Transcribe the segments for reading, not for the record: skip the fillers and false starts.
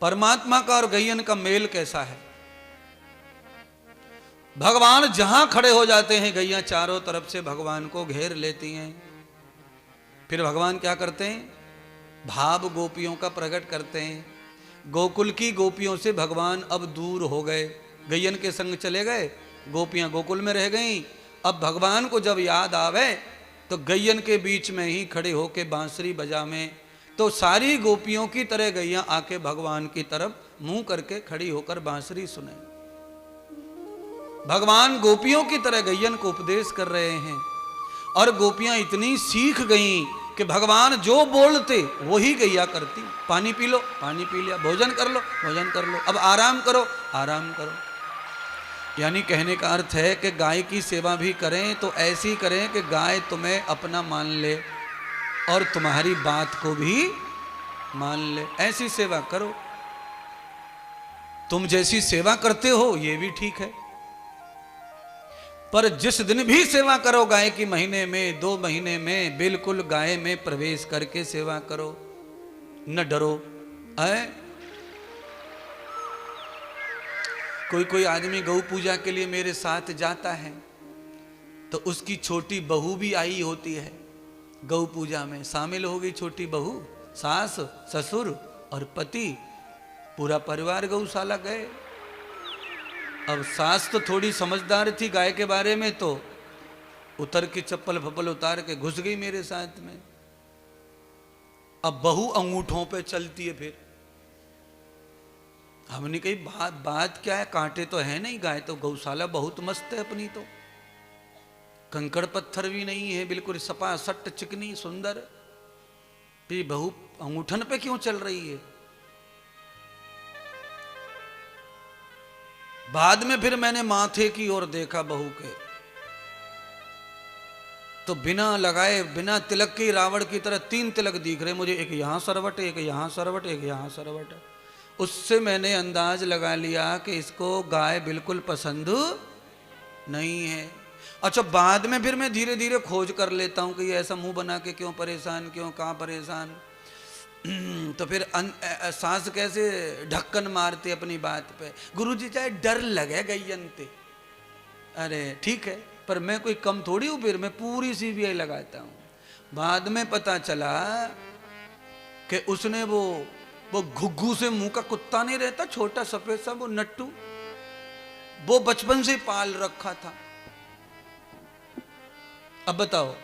परमात्मा का और गैयन का मेल कैसा है। भगवान जहां खड़े हो जाते हैं गैया चारों तरफ से भगवान को घेर लेती हैं। फिर भगवान क्या करते हैं, भाव गोपियों का प्रकट करते हैं। गोकुल की गोपियों से भगवान अब दूर हो गए, गैयन के संग चले गए, गोपियां गोकुल में रह गईं। अब भगवान को जब याद आवे तो गैयन के बीच में ही खड़े होके बांसुरी बजावे, तो सारी गोपियों की तरह गैया आके भगवान की तरफ मुंह करके खड़ी होकर बांसुरी सुने। भगवान गोपियों की तरह गैयन को उपदेश कर रहे हैं और गोपियां इतनी सीख गईं कि भगवान जो बोलते वही गैया करती। पानी पी लो, पानी पी लिया, भोजन कर लो, भोजन कर लो, अब आराम करो, आराम करो। यानी कहने का अर्थ है कि गाय की सेवा भी करें तो ऐसी करें कि गाय तुम्हें अपना मान ले और तुम्हारी बात को भी मान ले, ऐसी सेवा करो। तुम जैसी सेवा करते हो ये भी ठीक है, पर जिस दिन भी सेवा करो गाय की, महीने में 2 महीने में बिल्कुल गाय में प्रवेश करके सेवा करो, न डरो। है कोई आदमी गौ पूजा के लिए मेरे साथ जाता है तो उसकी छोटी बहू भी आई होती है, गौ पूजा में शामिल हो गई छोटी बहू, सास ससुर और पति, पूरा परिवार गौशाला गए। अब सास तो थोड़ी समझदार थी गाय के बारे में, तो उतर की चप्पल फप्पल उतार के घुस गई मेरे साथ में। अब बहू अंगूठों पे चलती है। फिर हमने कही बात क्या है, कांटे तो है नहीं, गाय तो गौशाला बहुत मस्त है अपनी, तो कंकड़ पत्थर भी नहीं है, बिल्कुल सपा सट चिकनी सुंदर, फिर बहू अंगूठन पे क्यों चल रही है। बाद में फिर मैंने माथे की ओर देखा बहू के, तो बिना लगाए बिना तिलक के रावण की तरह 3 तिलक दिख रहे मुझे, एक यहां सरवट, एक यहां सरवट, एक यहां सरवट। उससे मैंने अंदाज लगा लिया कि इसको गाय बिल्कुल पसंद नहीं है। अच्छा, बाद में फिर मैं धीरे धीरे खोज कर लेता हूं कि ये ऐसा मुंह बना के क्यों परेशान, क्यों कहाँ परेशान। तो फिर सांस कैसे ढक्कन मारते अपनी बात पे, गुरुजी चाहे डर लगे गैयनते, अरे ठीक है, पर मैं कोई कम थोड़ी हूं, फिर मैं पूरी सीबीआई लगाता हूं। बाद में पता चला कि उसने वो घुग्गू से मुंह का कुत्ता नहीं रहता छोटा सफेद सा, वो नट्टू, वो बचपन से पाल रखा था। अब बताओ,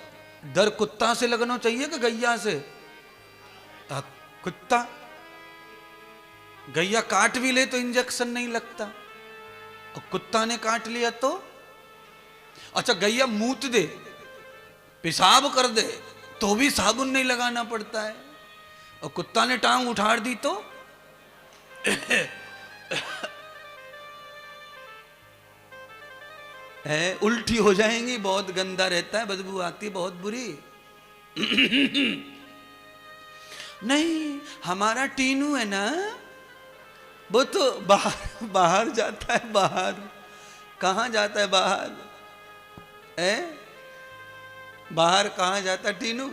डर कुत्ता से लगना चाहिए कि गैया से? कुत्ता, गैया काट भी ले तो इंजेक्शन नहीं लगता, और कुत्ता ने काट लिया तो? अच्छा, गैया मूत दे, पेशाब कर दे तो भी साबुन नहीं लगाना पड़ता है, और कुत्ता ने टांग उठाड़ दी तो उल्टी हो जाएंगी, बहुत गंदा रहता है, बदबू आती बहुत बुरी। नहीं, हमारा टीनू है ना, वो तो बाहर जाता है, बाहर कहाँ जाता है, बाहर कहाँ जाता है टीनू?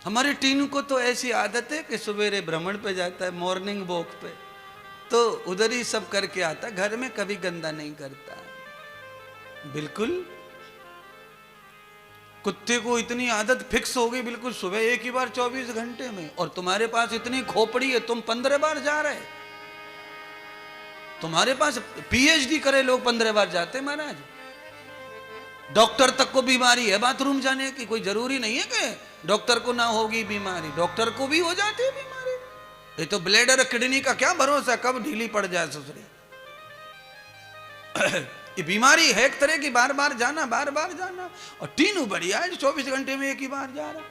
हमारे टीनू को तो ऐसी आदत है कि सवेरे भ्रमण पे जाता है, मॉर्निंग वॉक पे, तो उधर ही सब करके आता, घर में कभी गंदा नहीं करता। बिल्कुल कुत्ते को इतनी आदत फिक्स हो गई, बिल्कुल सुबह एक ही बार 24 घंटे में, और तुम्हारे पास इतनी खोपड़ी है, तुम 15 बार जा रहे, तुम्हारे पास पीएचडी करे लोग 15 बार जाते महाराज। डॉक्टर तक को बीमारी है बाथरूम जाने की, कोई जरूरी नहीं है कि डॉक्टर को ना होगी बीमारी, डॉक्टर को भी हो जाती है बीमारी। ये तो ब्लेडर किडनी का क्या भरोसा, कब ढीली पड़ जाए ससुरी। ये बीमारी है एक तरह की, बार बार जाना, बार बार जाना। और टीनू बढ़िया है, 24 घंटे में एक ही बार जा रहा।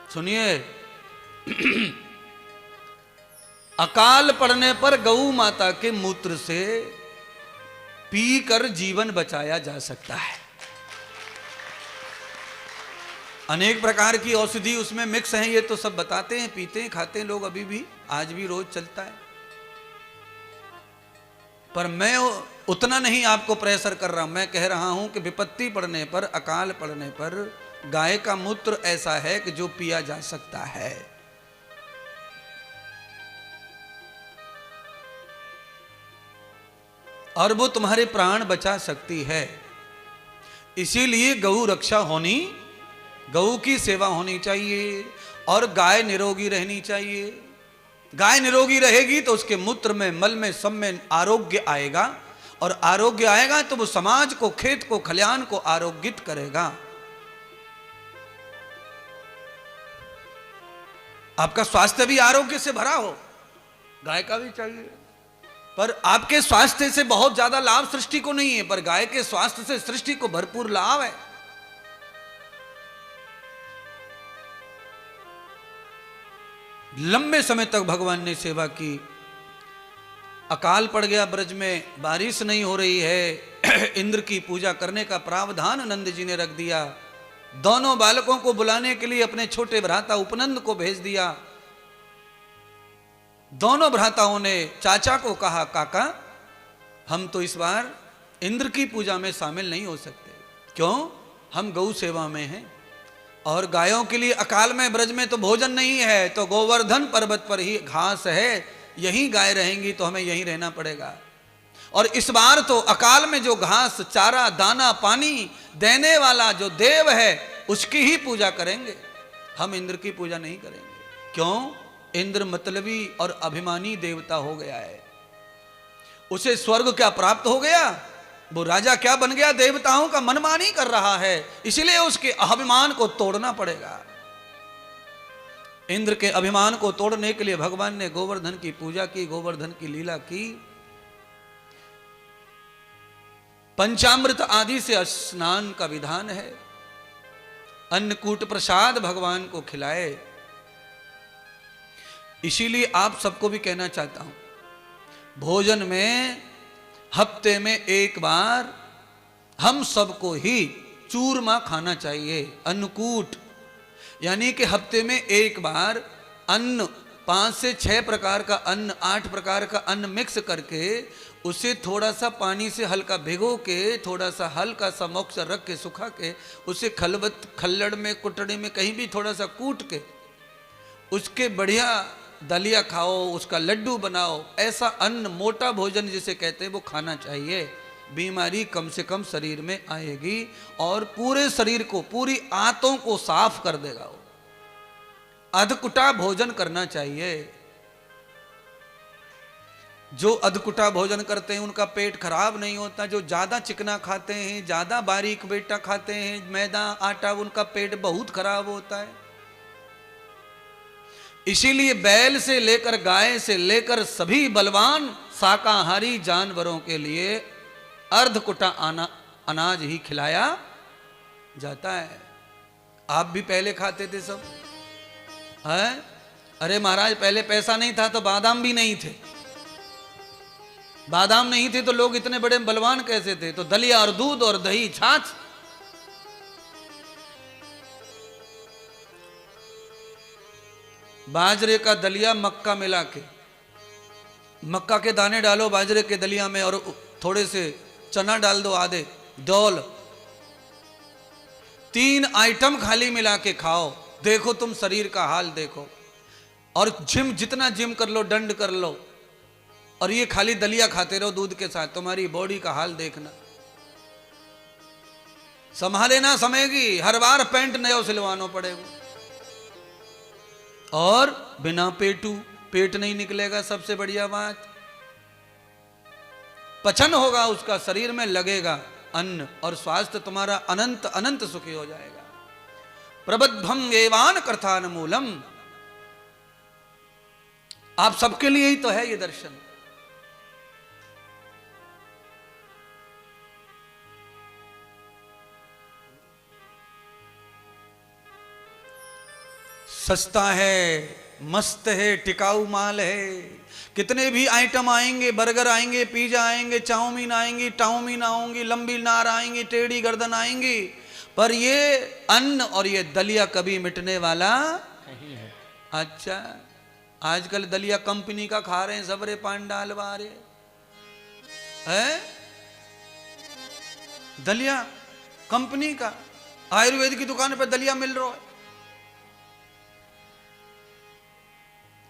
सुनिए, अकाल पड़ने पर गऊ माता के मूत्र से पीकर जीवन बचाया जा सकता है। अनेक प्रकार की औषधि उसमें मिक्स हैं, ये तो सब बताते हैं, पीते हैं, खाते हैं लोग, अभी भी आज भी रोज चलता है। पर मैं उतना नहीं आपको प्रेशर कर रहा हूं। मैं कह रहा हूं कि विपत्ति पड़ने पर, अकाल पड़ने पर गाय का मूत्र ऐसा है कि जो पिया जा सकता है। और वो तुम्हारे प्राण बचा सकती है। इसीलिए गौ रक्षा होनी, गौ की सेवा होनी चाहिए और गाय निरोगी रहनी चाहिए। गाय निरोगी रहेगी तो उसके मूत्र में, मल में, सब में आरोग्य आएगा, और आरोग्य आएगा तो वो समाज को, खेत को, खलिहान को आरोग्यित करेगा। आपका स्वास्थ्य भी आरोग्य से भरा हो, गाय का भी चाहिए। पर आपके स्वास्थ्य से बहुत ज्यादा लाभ सृष्टि को नहीं है, पर गाय के स्वास्थ्य से सृष्टि को भरपूर लाभ है। लंबे समय तक भगवान ने सेवा की। अकाल पड़ गया, ब्रज में बारिश नहीं हो रही है, इंद्र की पूजा करने का प्रावधान नंद जी ने रख दिया। दोनों बालकों को बुलाने के लिए अपने छोटे भ्राता उपनंद को भेज दिया। दोनों भ्राताओं ने चाचा को कहा, काका हम तो इस बार इंद्र की पूजा में शामिल नहीं हो सकते। क्यों? हम गौ सेवा में हैं और गायों के लिए अकाल में, ब्रज में तो भोजन नहीं है, तो गोवर्धन पर्वत पर ही घास है, यहीं गाय रहेंगी तो हमें यहीं रहना पड़ेगा। और इस बार तो अकाल में जो घास, चारा, दाना, पानी देने वाला जो देव है उसकी ही पूजा करेंगे, हम इंद्र की पूजा नहीं करेंगे। क्यों? इंद्र मतलबी और अभिमानी देवता हो गया है। उसे स्वर्ग क्या प्राप्त हो गया? वो राजा क्या बन गया? देवताओं का मनमानी कर रहा है, इसलिए उसके अभिमान को तोड़ना पड़ेगा। इंद्र के अभिमान को तोड़ने के लिए भगवान ने गोवर्धन की पूजा की, गोवर्धन की लीला की। पंचामृत आदि से स्नान का विधान है। अन्नकूट प्रसाद भगवान को खिलाए। इसीलिए आप सबको भी कहना चाहता हूं, भोजन में हफ्ते में एक बार हम सबको ही चूरमा खाना चाहिए। अन्नकूट यानी कि हफ्ते में एक बार अन्न, 5 से 6 प्रकार का अन्न, 8 प्रकार का अन्न मिक्स करके उसे थोड़ा सा पानी से हल्का भिगो के, थोड़ा सा हल्का सा मोक्ष रख के, सुखा के, उसे खल्लड़ में, कुटड़ी में कहीं भी थोड़ा सा कूट के उसके बढ़िया दलिया खाओ, उसका लड्डू बनाओ। ऐसा अन्न, मोटा भोजन जिसे कहते हैं, वो खाना चाहिए। बीमारी कम से कम शरीर में आएगी और पूरे शरीर को, पूरी आंतों को साफ कर देगा। वो अधकुटा भोजन करना चाहिए। जो अधकुटा भोजन करते हैं उनका पेट खराब नहीं होता। जो ज्यादा चिकना खाते हैं, ज्यादा बारीक बेटा खाते हैं, मैदा, आटा, उनका पेट बहुत खराब होता है। इसीलिए बैल से लेकर, गाय से लेकर सभी बलवान शाकाहारी जानवरों के लिए अर्धकुटा अनाज ही खिलाया जाता है। आप भी पहले खाते थे सब है? अरे महाराज, पहले पैसा नहीं था तो बादाम भी नहीं थे। बादाम नहीं थे तो लोग इतने बड़े बलवान कैसे थे? तो दलिया और दूध और दही, छाछ। बाजरे का दलिया मक्का मिला के, मक्का के दाने डालो बाजरे के दलिया में और थोड़े से चना डाल दो, आधे डोल, 3 आइटम खाली मिला के खाओ। देखो तुम शरीर का हाल देखो। और जितना जिम कर लो, दंड कर लो, और ये खाली दलिया खाते रहो दूध के साथ, तुम्हारी बॉडी का हाल देखना। संभाले ना समेगी, हर बार पैंट नया सिलवाना पड़ेगा। और बिना पेट नहीं निकलेगा, सबसे बढ़िया बात। पचन होगा उसका, शरीर में लगेगा अन्न, और स्वास्थ्य तुम्हारा अनंत अनंत सुखी हो जाएगा। प्रबद्धम एवान कृतान मूलम। आप सबके लिए ही तो है ये दर्शन। सस्ता है, मस्त है, टिकाऊ माल है। कितने भी आइटम आएंगे, बर्गर आएंगे, पिज्जा आएंगे, चाउमीन आएंगी, टाउमीन आएंगी, लंबी नार आएंगी, टेढ़ी गर्दन आएंगी, पर ये अन्न और ये दलिया कभी मिटने वाला नहीं है। अच्छा, आजकल दलिया कंपनी का खा रहे हैं सब रे, पांडाल वारे। है दलिया कंपनी का, आयुर्वेद की दुकान पे दलिया मिल रहा है।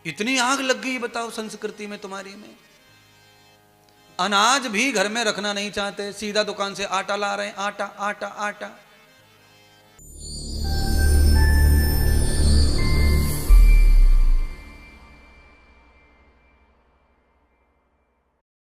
इतनी आग लग गई बताओ संस्कृति में तुम्हारी में। अनाज भी घर में रखना नहीं चाहते, सीधा दुकान से आटा ला रहे हैं, आटा आटा आटा।